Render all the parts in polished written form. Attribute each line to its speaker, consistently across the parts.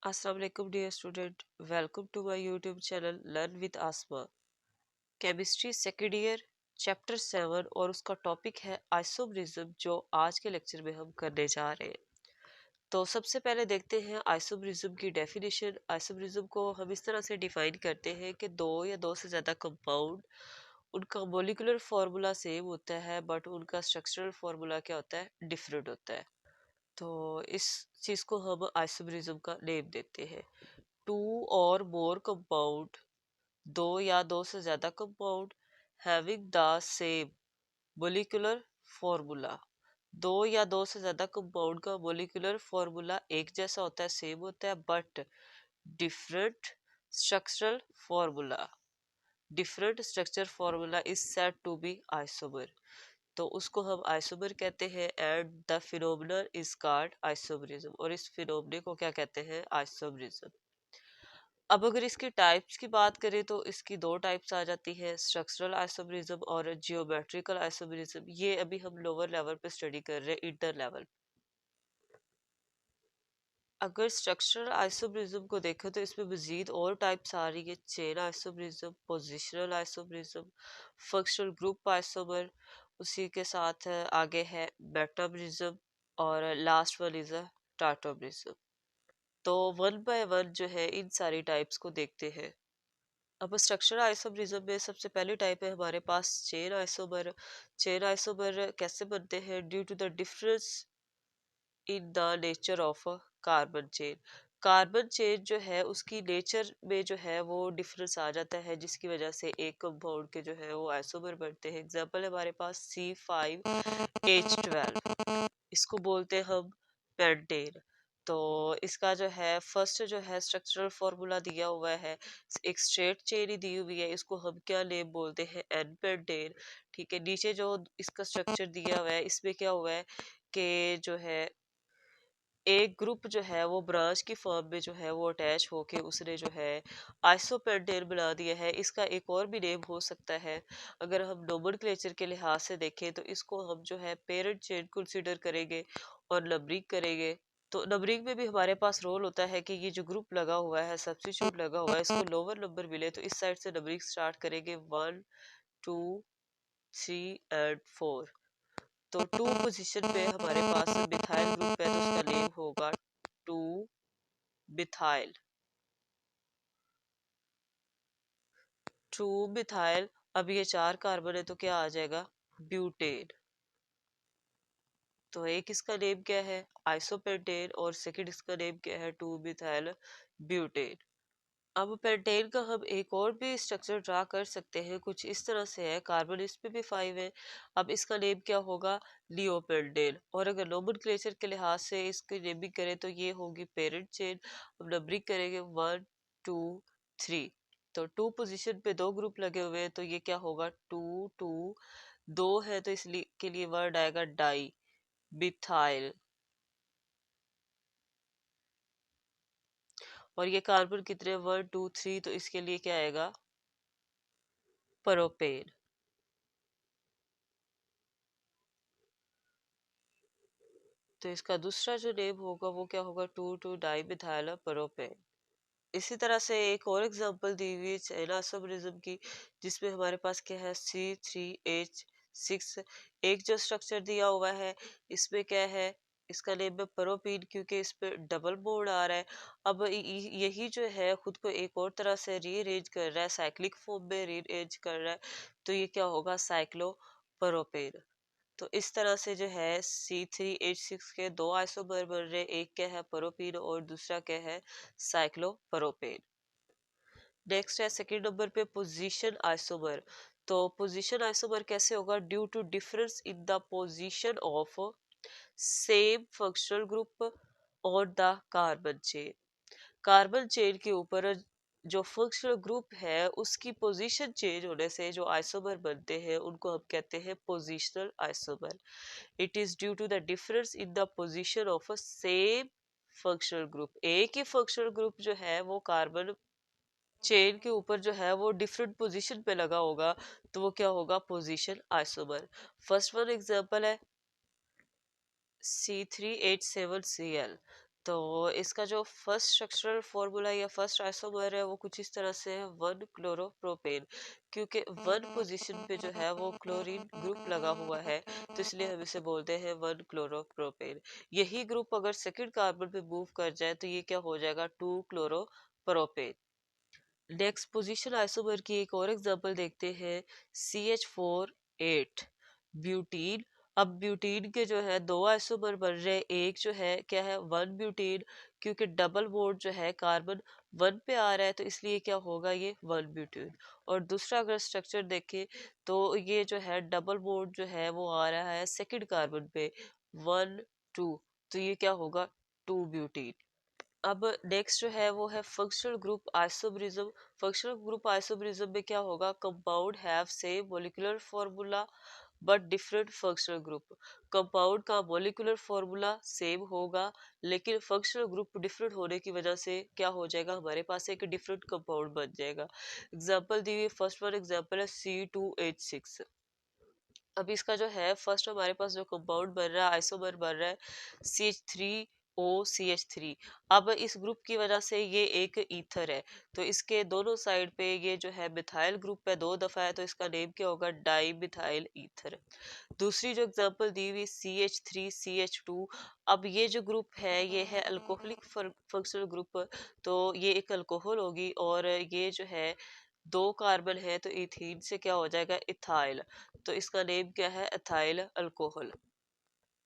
Speaker 1: Assalamu alaikum dear student. Welcome to my YouTube channel Learn with Asma. Chemistry second year chapter 7 और उसका topic है isomerism जो आज के लेक्चर में हम करने जा रहे हैं। तो सबसे पहले देखते हैं आइसोमरिज्म की डेफिनेशन। आइसोमरिज्म को हम इस तरह से डिफाइन करते हैं कि दो या दो से ज़्यादा कंपाउंड, उनका मोलिकुलर फार्मूला सेम होता है बट उनका स्ट्रक्चरल फार्मूला क्या होता है, डिफरेंट होता है। तो इस चीज़ को हम आइसोमरिज्म का नेम देते हैं। टू और मोर कंपाउंड, दो या दो से ज्यादा compound having the same molecular formula. दो या दो से ज्यादा कंपाउंड का मोलिकुलर फॉर्मूला एक जैसा होता है, सेम होता है, but different structural formula, different structure formula is said to be isomer. तो उसको हम आइसोमर कहते हैं and the phenomena is called isomerism, और इस फिनोमिने को क्या कहते हैं, आइसोमरिज्म। अब अगर इसकी टाइप्स की बात करें तो इसकी दो टाइप्स आ जाती है, स्ट्रक्चरल आइसोमरिज्म और जियोमेट्रिकल आइसोमरिज्म। ये अभी हम लोअर लेवल पे स्टडी कर रहे हैं, इंटर लेवल। अगर स्ट्रक्चरल आइसोमरिज्म को देखें तो इसमें मजीद और टाइप्स आ रही है, chain isomerism, positional isomerism, functional group isomer, उसी के साथ आगे है मेटामरिज्म, और लास्ट वन इज अ टाटोमरिज्म। तो वन बाय वन जो है इन सारी टाइप्स को देखते हैं। अब स्ट्रक्चरल आइसोमरिज्म में सबसे पहली टाइप है हमारे पास चेन आइसोमर। चेन आइसोमर कैसे बनते हैं, due to the difference in the nature of carbon chain. Carbon chain जो है उसकी नेचर में जो है वो डिफरेंस आ जाता है, जिसकी वजह से एक कंपाउंड के जो है वो आइसोमर बनते हैं। एग्जांपल है हमारे पास C5H12, इसको बोलते हैं हम पेंटेन। तो इसका जो है फर्स्ट जो है स्ट्रक्चरल फॉर्मूला दिया हुआ है, एक स्ट्रेट चेन ही दी हुई है, इसको हम क्या नेम बोलते हैं, एन पेंटेन। ठीक है, नीचे जो इसका स्ट्रक्चर दिया हुआ है इसमें क्या हुआ है कि जो है एक ग्रुप जो है वो ब्रांच की फॉर्म में जो है वो अटैच होके उसने जो है आइसोपेंटेन बना दिया है। इसका एक और भी नेम हो सकता है, अगर हम नोमेनक्लेचर के लिहाज से देखें तो इसको हम जो है पेरेंट चेन कंसीडर करेंगे और नंबरिंग करेंगे। तो नंबरिंग में भी हमारे पास रोल होता है कि ये जो ग्रुप लगा हुआ है, सब्स्टिट्यूट लगा हुआ है, इसको लोअर नंबर मिले तो इस साइड से नंबरिंग स्टार्ट करेंगे, 1 2 3 एंड 4। तो टू पोजीशन पे हमारे पास मिथाइल ग्रुप है तो उसका नेम होगा टू मिथाइल। टू मिथाइल, अब ये चार कार्बन है तो क्या आ जाएगा, ब्यूटेन। तो एक इसका नेम क्या है, आइसोपेंटेन, और सेकंड इसका नेम क्या है, टू मिथाइल ब्यूटेन। अब पेंटेन का हम एक और भी स्ट्रक्चर ड्रा कर सकते हैं, कुछ इस तरह से है, कार्बन इस पे भी 5 है। अब इसका नेम क्या होगा, लियोपेंटेन। और अगर नोमेनक्लेचर के लिहाज से इसकी नेमिंग करें तो ये होगी पेरेंट चेन। अब नंबरिंग करेंगे 1 2 3। तो टू पोजीशन पे दो ग्रुप लगे हुए हैं तो ये क्या होगा, टू टू, दो है तो इसलिए के लिए वर्ड आएगा डाई मिथाइल। और ये कार्बन कितने, 1 2 3, तो इसके लिए क्या आएगा, प्रोपेन। तो इसका दूसरा जो नेम होगा वो क्या होगा, two two di methyl propane. इसी तरह से एक और एग्जांपल दी हुई है चाइना आइसोमरिज्म की, जिसमें हमारे पास क्या है, C3H6। एक जो स्ट्रक्चर दिया हुआ है इसमें क्या है, इसका नेम है प्रोपीन, क्योंकि इस पे डबल बॉन्ड आ रहा है। अब यही जो है खुद को एक और तरह से रीअरेंज कर रहा है, साइक्लिक फॉर्म में रीअरेंज कर रहा है, तो ये क्या होगा, साइक्लोप्रोपेन। तो इस तरह से जो है C3H6 के दो आइसोमर बन रहे, एक क्या है प्रोपीन और दूसरा क्या है, साइक्लोप्रोपेन। नेक्स्ट है सेकंड नंबर पे पोजीशन आइसोमर। तो पोजीशन आइसोमर कैसे होगा, due to difference in the position of same functional group और the carbon chain. Carbon chain के ऊपर जो फंक्शनल ग्रुप है उसकी पोजीशन चेंज होने से जो आइसोमर बनते हैं उनको हम कहते हैं positional isomer. It is due to the difference in the position of a same functional group. एक ही फंक्शनल ग्रुप जो है वो कार्बन चेन के ऊपर जो है वो डिफरेंट पोजीशन पे लगा होगा, तो वो क्या होगा, position isomer. First one example है C3H7Cl। तो इसका जो फर्स्ट स्ट्रक्चरल फॉर्मूला या फर्स्ट आइसोमर है वो कुछ इस तरह से है, वन क्लोरोप्रोपेन। क्योंकि वन पोजीशन पे जो है वो क्लोरीन ग्रुप लगा हुआ है, तो इसलिए हम इसे बोलते हैं वन क्लोरोप्रोपेन। यही ग्रुप अगर सेकंड कार्बन पे मूव कर जाए तो ये क्या हो जाएगा, two chloropropane. Next position isomer की एक और एग्जांपल देखते हैं, CH4 8 ब्यूटीन। अब ब्यूटीन के जो है दो आइसोमर बन रहे हैं, एक जो है क्या है, वन ब्यूटीन। क्योंकि डबल बॉन्ड जो है कार्बन वन पे आ रहा है तो इसलिए क्या होगा, ये वन ब्यूटीन। और दूसरा अगर स्ट्रक्चर देखें तो ये जो है डबल बॉन्ड जो है वो आ रहा है सेकंड कार्बन पे, वन टू, तो ये क्या होगा, टू ब्यूटीन। अब नेक्स्ट जो है वो है functional group isomerism. Functional group isomerism में क्या होगा, compound have same molecular formula but different functional group. Compound का मॉलिक्यूलर फॉर्मूला सेम होगा लेकिन फंक्शनल ग्रुप डिफरेंट होने की वजह से क्या हो जाएगा, हमारे पास एक डिफरेंट कंपाउंड बन जाएगा। एग्जांपल दी हुई फर्स्ट वन एग्जांपल है C2H6। अब इसका जो है फर्स्ट हमारे पास जो कंपाउंड बन रहा है, आइसोमर बन रहा है, CH3OCH3। अब इस ग्रुप की वजह से ये एक ईथर है, तो इसके दोनों साइड पे ये जो है मिथाइल ग्रुप है दो दफा है, तो इसका नेम क्या होगा, डाई मिथाइल ईथर। दूसरी जो एग्जांपल दी हुई CH3CH2। अब ये जो ग्रुप है ये है अल्कोहलिक फंक्शनल ग्रुप, तो ये एक अल्कोहल होगी। और ये जो है दो कार्बन है तो इथीन से क्या हो जाएगा, इथाइल, तो इसका नेम क्या है, इथाइल अल्कोहल।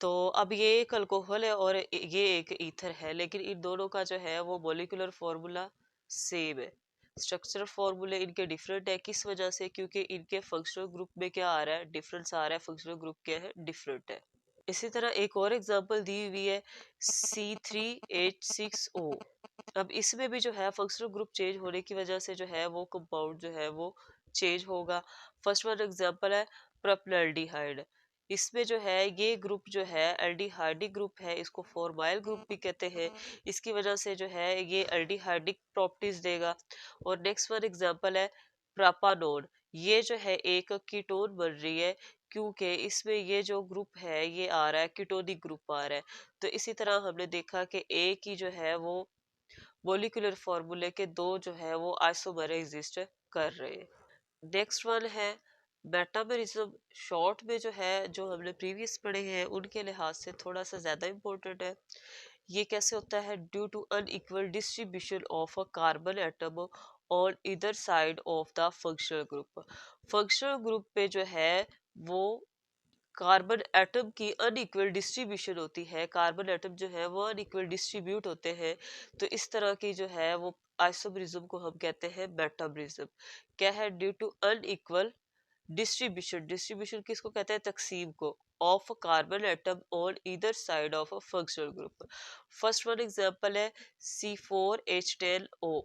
Speaker 1: तो अब ये एक अल्कोहल है और ये एक ईथर है, लेकिन इन दोनों का जो है वो मॉलिक्यूलर फॉर्मूला सेम है। स्ट्रक्चरल फॉर्मूले इनके डिफरेंट है, किस वजह से, क्योंकि इनके फंक्शनल ग्रुप में क्या आ रहा है, डिफरेंस आ रहा है, फंक्शनल ग्रुप क्या है, डिफरेंट है। इसी तरह एक और एग्जांपल दी हुई है C3H6O। अब इसमें भी जो है फंक्शनल ग्रुप चेंज होने की वजह से जो है वो कंपाउंड जो है वो चेंज होगा। फर्स्ट वन एग्जांपल है प्रोपनल्डिहाइड। इसमें जो है ये ग्रुप जो है एल्डिहाइडिक ग्रुप है, इसको फॉर्माइल ग्रुप भी कहते हैं। इसकी वजह से जो है ये एल्डिहाइडिक प्रॉपर्टीज देगा। और नेक्स्ट वन एग्जांपल है प्रोपानोन। ये जो है एक कीटोन बन रही है, क्योंकि इसमें ये जो ग्रुप है ये आ रहा है कीटोनिक ग्रुप आ रहा है। तो इसी तरह हमने देखा कि एक ही जो है वो मॉलिक्यूलर फॉर्मूले के दो जो है वो आइसोमर एग्जिस्ट कर रहे हैं। नेक्स्ट वन है मेटामेरिज्म। शॉर्ट में जो है जो हमने प्रीवियस पढ़े हैं उनके लिहाज से थोड़ा सा ज्यादा इंपॉर्टेंट है। ये कैसे होता है, due to unequal distribution of a carbon atom on इधर side of the functional group. Functional group पे जो है वो कार्बन एटम की अनइक्वल डिस्ट्रीब्यूशन होती है, कार्बन एटम जो है वो अनइक्वल डिस्ट्रीब्यूट होते हैं। तो इस तरह की जो है वो आइसोमरिज्म को हम कहते हैं मेटामरिज्म। क्या है, due to unequal distribution, distribution किसको कहते हैं, तकसीम को, of carbon atom on either side of a functional group. First one example है C4H10O।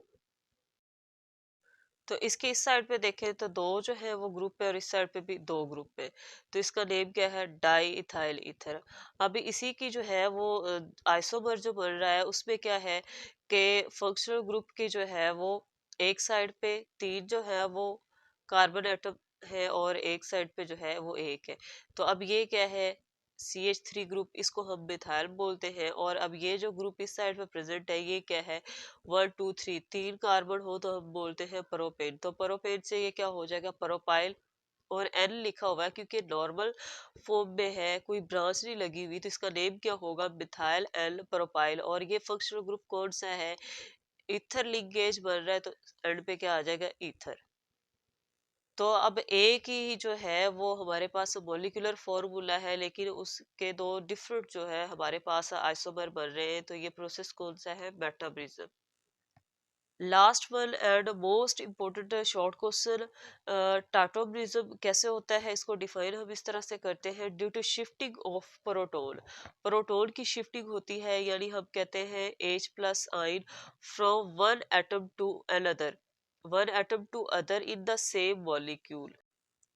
Speaker 1: तो इसके इस साइड पे देखें तो दो जो है वो ग्रुप है और इस साइड पे भी दो ग्रुप है, तो इसका नेम क्या है, डाई इथाइल ईथर। अभी इसी की जो है वो आइसोमर जो बन रहा है उसमें क्या है कि फंक्शनल ग्रुप की जो है वो एक साइड पे तीन जो है वो कार्बन एटम है और एक साइड पे जो है वो एक है। तो अब ये क्या है, CH3 ग्रुप, इसको हम मिथाइल बोलते हैं। और अब ये जो ग्रुप इस साइड पे प्रेजेंट है ये क्या है, 1 2 3, तीन कार्बन हो तो हम बोलते हैं प्रोपेन। तो प्रोपेन से ये क्या हो जाएगा, प्रोपाइल। और एन लिखा हुआ है क्योंकि नॉर्मल फॉर्म में है, कोई ब्रांच नहीं लगी हुई, तो इसका नेम क्या होगा, मिथाइल एन प्रोपाइल। और ये फंक्शनल ग्रुप कौन सा है, ईथर लिंकेज बन रहा है, तो एंड पे क्या आ जाएगा, ईथर। तो अब एक ही जो है वो हमारे पास मॉलिक्यूलर फॉर्मूला है, लेकिन उसके दो डिफरेंट जो है हमारे पास आइसोमर बन रहे हैं, तो ये प्रोसेस कौन सा है, metabolism. Last one and most important short question, tautomerism कैसे होता है, इसको डिफाइन हम इस तरह से करते हैं, due to shifting of proton. Proton की शिफ्टिंग होती है, यानी हम कहते हैं H+ ion from one atom to another, one atom to other in the same molecule.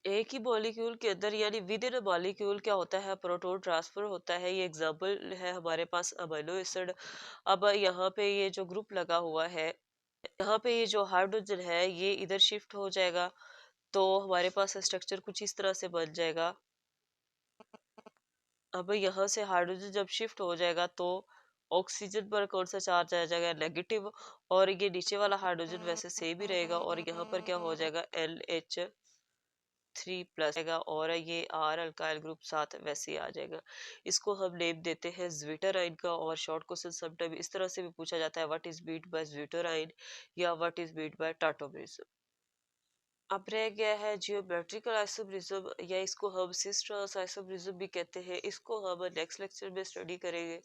Speaker 1: एक ही मॉलिक्यूल के अंदर यानी विद इन अ मॉलिक्यूल क्या होता है, प्रोटोन ट्रांसफर होता है। ये एग्जांपल है हमारे पास अमीनो एसिड। अब यहाँ पे ये जो ग्रुप लगा हुआ है, यहाँ पे ये जो हाइड्रोजन है ये इधर शिफ्ट हो जाएगा, तो हमारे पास स्ट्रक्चर कुछ इस तरह से बन जाएगा। अब यहाँ से हाइड्रोजन जब शिफ्ट हो जाएगा तो ऑक्सीजन पर कौन सा चार्ज आ जाएगा, नेगेटिव। और ये नीचे वाला हाइड्रोजन वैसे सेम ही रहेगा, और यहाँ पर क्या हो जाएगा, NH3+ आएगा, और ये R अल्काइल ग्रुप साथ वैसे ही आ जाएगा। इसको हम नेम देते हैं ज्विटराइन का। और शॉर्ट क्वेश्चन समटाइम इस तरह से भी पूछा जाता है, व्हाट इज मीन्ड बाय ज्विटराइन या what is meant by tautomerism. अब रह गया है जियोमेट्रिकल आइसोमेरिज्म, या इसको हम सिस ट्रांस आइसोमेरिज्म भी कहते हैं। इसको हम नेक्स्ट लेक्चर में स्टडी करेंगे।